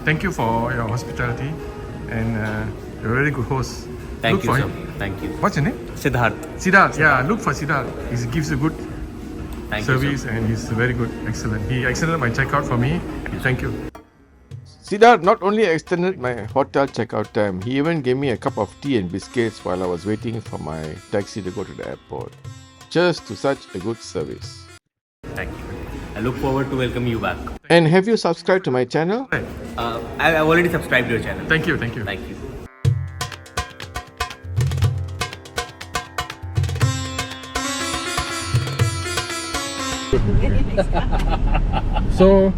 Thank you for your hospitality and you're a very good host. Thank Look you, for sir. him. Thank you. What's your name? Siddharth. Siddharth. Yeah, look for Siddharth. He gives a good Thank you, service sir. and he's very good. Excellent. He extended my checkout for me. Thank you. Siddharth not only extended my hotel checkout time, he even gave me a cup of tea and biscuits while I was waiting for my taxi to go to the airport. Cheers to such a good service. Thank you. I look forward to welcome you back. And have you subscribed to my channel? I've already subscribed to your channel. Thank you, thank you. Thank you. So,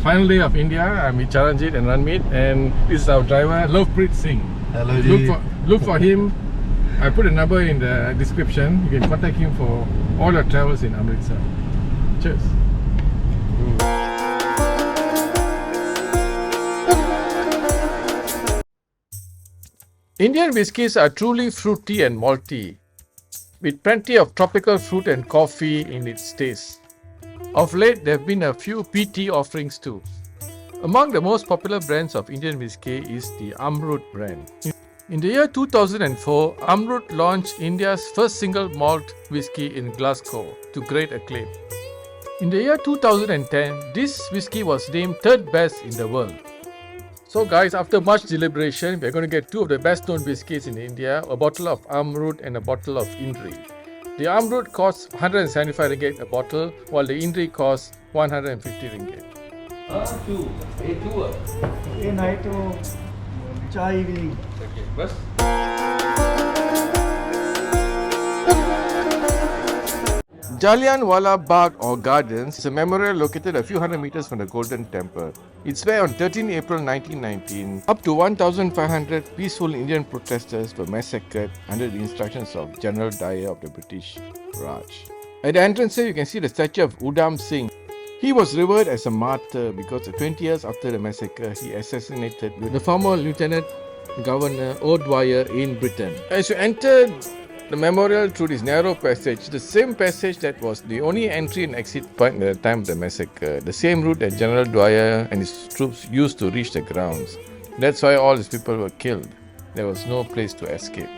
final day of India. I'm with Charanjit and Ranmeet, and this is our driver, Lovepreet Singh. Hello, Look for him. I put a number in the description. You can contact him for all your travels in Amritsar. Cheers. Indian whiskies are truly fruity and malty, with plenty of tropical fruit and coffee in its taste. Of late, there have been a few PT offerings too. Among the most popular brands of Indian whiskey is the Amrut brand. In the year 2004, Amrut launched India's first single malt whiskey in Glasgow to great acclaim. In the year 2010, this whiskey was named third best in the world. So guys, after much deliberation, we're going to get two of the best known whiskies in India, a bottle of Amrut and a bottle of Indri. The Amrut costs 175 ringgit a bottle, while the Indri costs 150 ringgit. ये night तो चाय evening Jallianwala Bahg or Gardens is a memorial located a few hundred meters from the Golden Temple. It's where on 13 April 1919, up to 1,500 peaceful Indian protesters were massacred under the instructions of General Dyer of the British Raj. At the entrance here, you can see the statue of Udham Singh. He was revered as a martyr because 20 years after the massacre, he assassinated the former Lieutenant Governor O'Dwyer in Britain. As you enter the memorial through this narrow passage, the same passage that was the only entry and exit point at the time of the massacre, the same route that General Dwyer and his troops used to reach the grounds. That's why all these people were killed. There was no place to escape.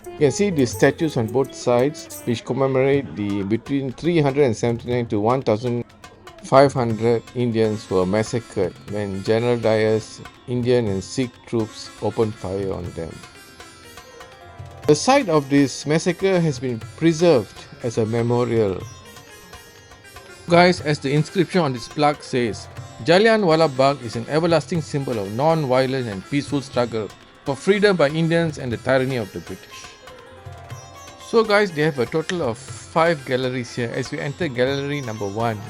You can see the statues on both sides which commemorate the between 379 to 1,500 Indians who were massacred when General Dyer's Indian and Sikh troops opened fire on them. The site of this massacre has been preserved as a memorial. Guys, as the inscription on this plaque says, Jallianwala Bahg is an everlasting symbol of non-violent and peaceful struggle for freedom by Indians and the tyranny of the British. So guys, they have a total of 5 galleries here. As we enter gallery number 1,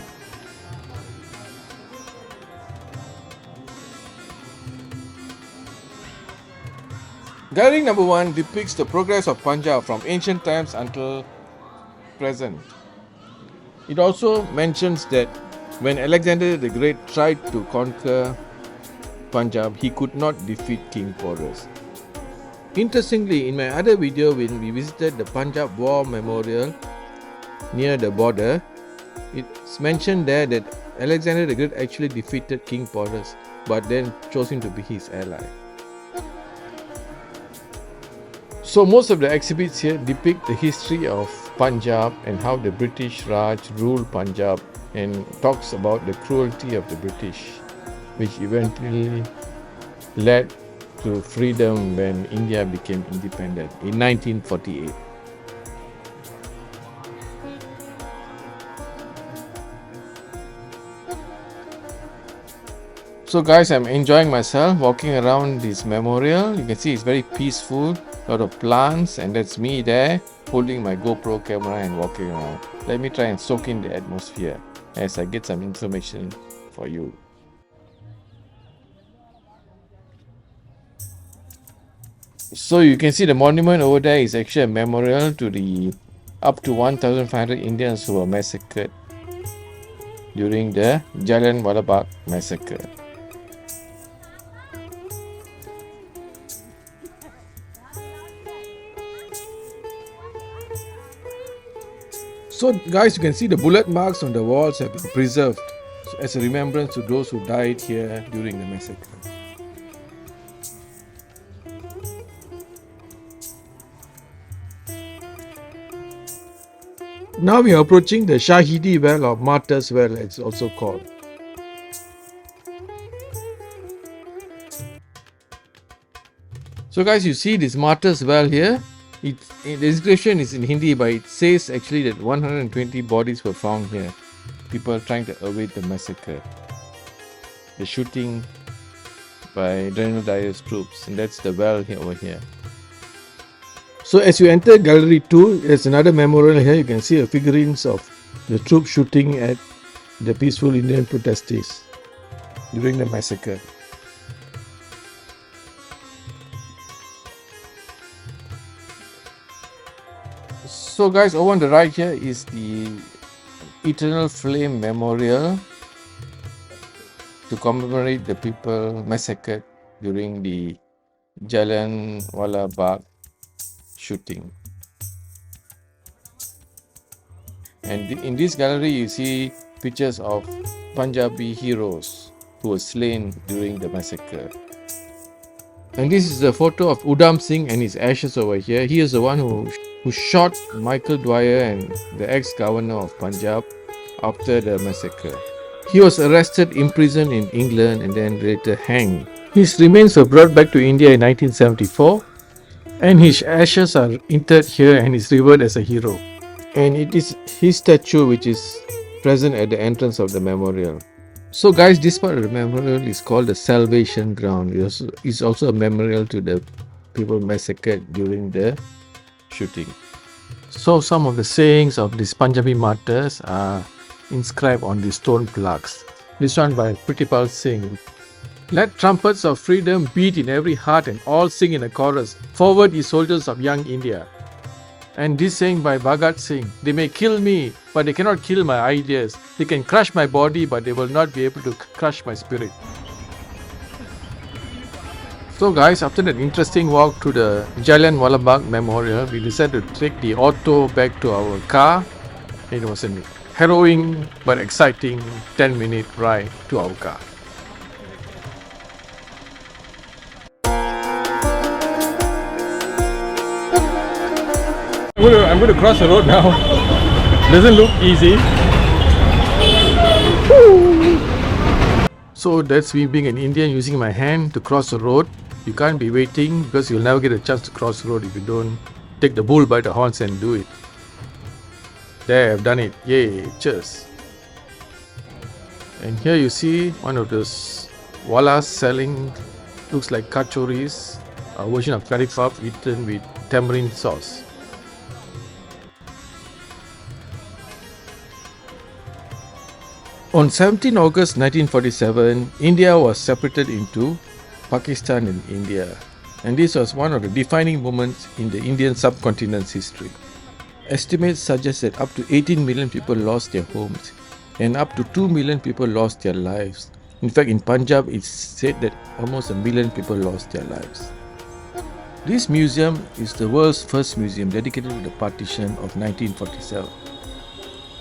gallery number 1 depicts the progress of Punjab from ancient times until present. It also mentions that when Alexander the Great tried to conquer Punjab, he could not defeat King Porus. Interestingly, in my other video when we visited the Punjab War Memorial near the border, it's mentioned there that Alexander the Great actually defeated King Porus, but then chose him to be his ally. So most of the exhibits here depict the history of Punjab and how the British Raj ruled Punjab, and talks about the cruelty of the British, which eventually led to freedom when India became independent in 1948. So guys, I'm enjoying myself walking around this memorial. You can see it's very peaceful, a lot of plants, and that's me there holding my GoPro camera and walking around. Let me try and soak in the atmosphere as I get some information for you. So you can see the monument over there is actually a memorial to the up to 1,500 Indians who were massacred during the Jallianwala Bahg massacre. So guys, you can see the bullet marks on the walls have been preserved. as a remembrance to those who died here during the massacre. Now we are approaching the Shahidi Well or Martyrs Well, it's also called. So guys, you see this Martyrs Well here? The description is in Hindi, but it says actually that 120 bodies were found here. People trying to await the massacre. The shooting by General Dyer's troops, and that's the well here over here. So as you enter Gallery 2, there's another memorial here. You can see the figurines of the troops shooting at the peaceful Indian protestees during the massacre. So guys, over on the right here is the Eternal Flame Memorial to commemorate the people massacred during the Jallianwala Bahg shooting. And in this gallery you see pictures of Punjabi heroes who were slain during the massacre. And this is a photo of Udham Singh and his ashes over here. He is the one who shot Michael Dwyer and the ex-governor of Punjab after the massacre. He was arrested, imprisoned in England and then later hanged. His remains were brought back to India in 1974 and his ashes are interred here and is revered as a hero. And it is his statue which is present at the entrance of the memorial. So guys, this part of the memorial is called the Salvation Ground. It is also a memorial to the people massacred during the shooting. So some of the sayings of these Punjabi martyrs are inscribed on the stone plaques. This one by Pritipal Singh. Let trumpets of freedom beat in every heart and all sing in a chorus. Forward, ye soldiers of young India. And this saying by Bhagat Singh. They may kill me, but they cannot kill my ideas. They can crush my body, but they will not be able to crush my spirit. So guys, after that interesting walk to the Jallianwala Bahg Memorial, we decided to take the auto back to our car. It was a harrowing but exciting 10-minute ride to our car. I'm going to cross the road now. Doesn't look easy. So that's me being an Indian using my hand to cross the road. You can't be waiting because you'll never get a chance to cross the road if you don't take the bull by the horns and do it. There, I've done it. Yay, cheers. And here you see one of those wallas selling, looks like kachoris, a version of curry puff eaten with tamarind sauce. On 17 August 1947, India was separated into Pakistan and India, and this was one of the defining moments in the Indian subcontinent's history. Estimates suggest that up to 18 million people lost their homes and up to 2 million people lost their lives. In fact, in Punjab, it's said that almost 1 million people lost their lives. This museum is the world's first museum dedicated to the partition of 1947.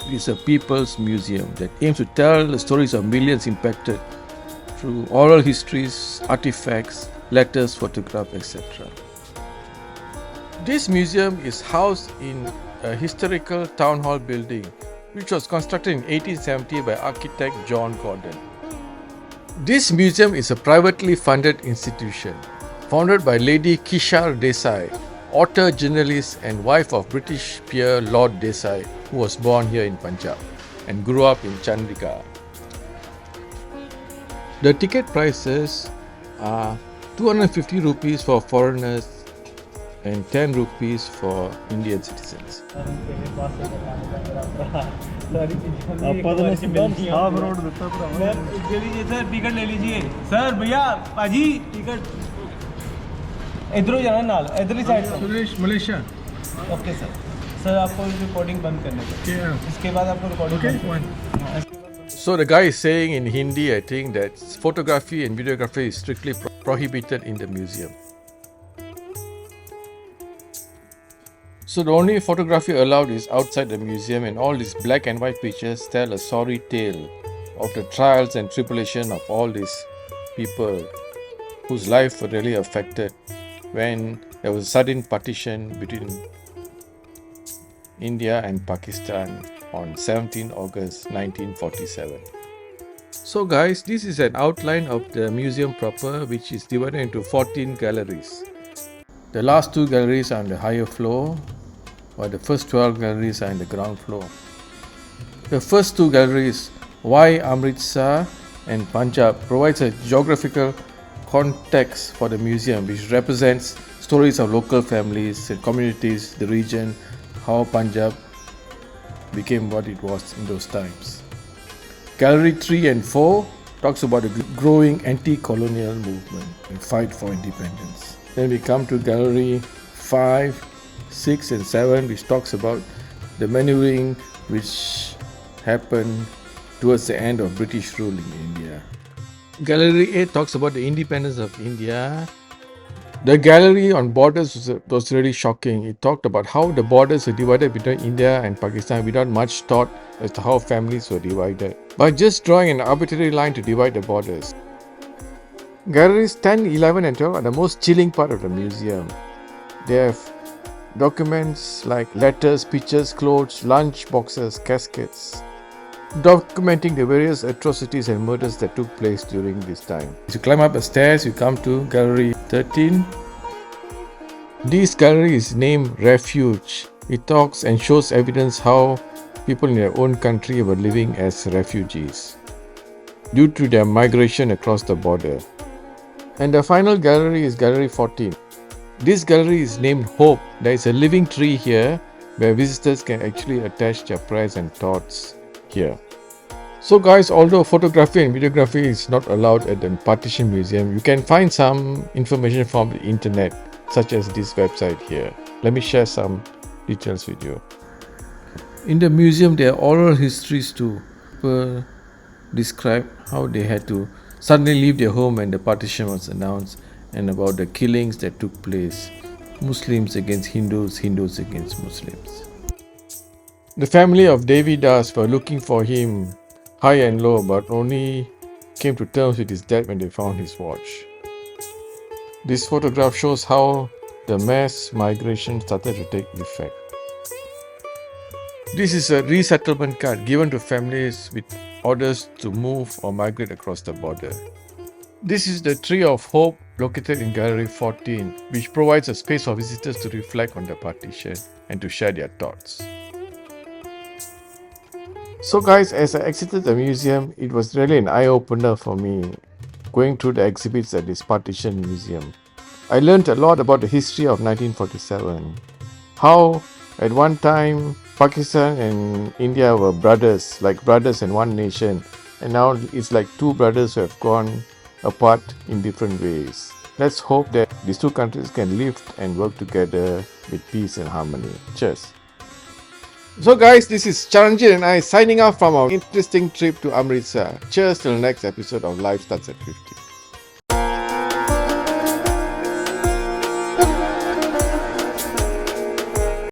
It is a people's museum that aims to tell the stories of millions impacted through oral histories, artifacts, letters, photographs, etc. This museum is housed in a historical town hall building which was constructed in 1870 by architect John Gordon. This museum is a privately funded institution founded by Lady Kishar Desai, author, journalist and wife of British peer Lord Desai, who was born here in Punjab and grew up in Chandrika. The ticket prices are 250 rupees for foreigners and 10 rupees for Indian citizens. इधरों जाना नाल इधर ही side Malaysia okay sir sir आपको recording बंद करने का इसके बाद आपको recording So the guy is saying in Hindi, I think, that photography and videography is strictly prohibited in the museum. So the only photography allowed is outside the museum, and all these black and white pictures tell a sorry tale of the trials and tribulation of all these people whose life were really affected when there was a sudden partition between India and Pakistan on 17 August 1947. So guys, this is an outline of the museum proper, which is divided into 14 galleries. The last 2 galleries are on the higher floor, while the first 12 galleries are in the ground floor. The first 2 galleries, Why Amritsar and Punjab, provides a geographical context for the museum, which represents stories of local families and communities, the region, how Punjab became what it was in those times. Gallery 3 and 4 talks about the growing anti-colonial movement and fight for independence. Then we come to Gallery 5, 6 and 7, which talks about the maneuvering which happened towards the end of British rule in India. Gallery 8 talks about the independence of India. The gallery on borders was really shocking. It talked about how the borders were divided between India and Pakistan without much thought as to how families were divided, by just drawing an arbitrary line to divide the borders. Galleries 10, 11 and 12 are the most chilling part of the museum. They have documents like letters, pictures, clothes, lunch boxes, caskets, documenting the various atrocities and murders that took place during this time. As you climb up the stairs, you come to Gallery 13. This gallery is named Refuge. It talks and shows evidence how people in their own country were living as refugees due to their migration across the border. And the final gallery is Gallery 14. This gallery is named Hope. There is a living tree here where visitors can actually attach their prayers and thoughts here. So guys, although photography and videography is not allowed at the Partition Museum, you can find some information from the internet, such as this website here. Let me share some details with you. In the museum, there are oral histories too. People describe how they had to suddenly leave their home when the partition was announced, and about the killings that took place. Muslims against Hindus, Hindus against Muslims. The family of Devi Das were looking for him high and low, but only came to terms with his death when they found his watch. This photograph shows how the mass migration started to take effect. This is a resettlement card given to families with orders to move or migrate across the border. This is the Tree of Hope located in Gallery 14, which provides a space for visitors to reflect on the partition and to share their thoughts. So guys, as I exited the museum, it was really an eye-opener for me going through the exhibits at this Partition Museum. I learned a lot about the history of 1947. How at one time Pakistan and India were brothers, like brothers in one nation, and now it's like two brothers who have gone apart in different ways. Let's hope that these two countries can live and work together with peace and harmony. Cheers. So guys, this is Charanjit and I signing off from our interesting trip to Amritsar. Cheers till next episode of Life Starts at 50.